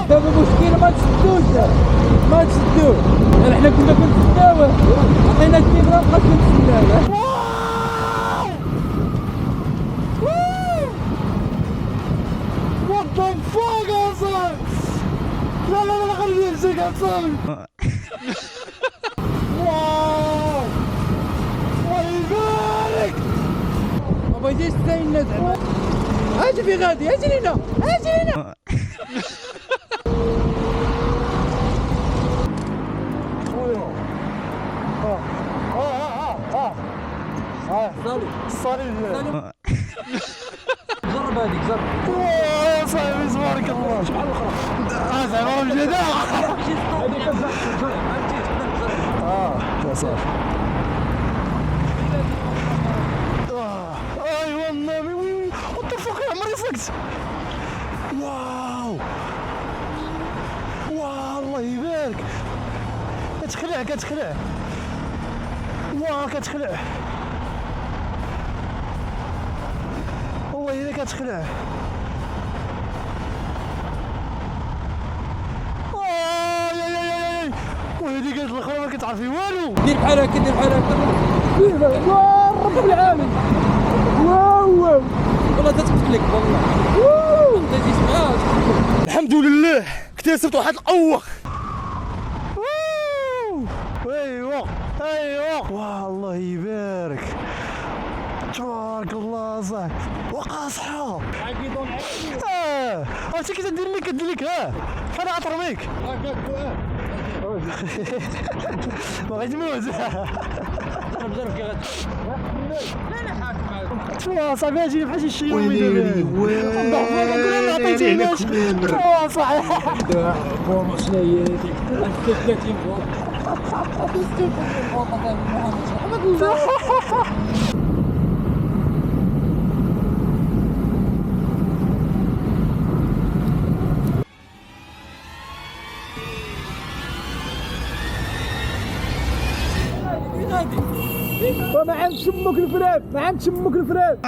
دابا مشكلة ما تشدوش ما تشدوه. حنا كنا كنتسناوه عطينا الكاميرا وبقات كنتسناوه. What the fuck اصاحبي؟ لا لا لا خليني نمسك اصاحبي. واو الله يبارك. ما بغيتيش تسايلنا زعما. اجي في غادي اجي لينا اجي لينا. صالح جرب هذيك جرب. يا صاحبي تبارك الله. شحال الاخرى؟ زعما مجهدة. يا صافي. ايوا النبي وي وات ذا فوك عمري فقت. واو واو الله يبارك. كتخلع كتخلع. واو كتخلع والله إلا كتخلع. وهذيك الاخرى ما كتعرفي والو. دير بحال هكا دير بحال هكا. واو رب العالمين. واو والله تتقتلك والله. واو الحمد لله اكتسبت واحد القوة. ايوا ايوا واه الله يبارك تبارك الله صاحبي. وقاصحة عرفتي كي تدير لك كدير لك بحال غترميك. باغي تموت. شوف صاحبي اجي بحال شي شيء ويلي ويلي عطيتيناش صاحبي. فورما شنو هي هذيك 30 ما عندش امك الفراد ما عندش امك الفراد.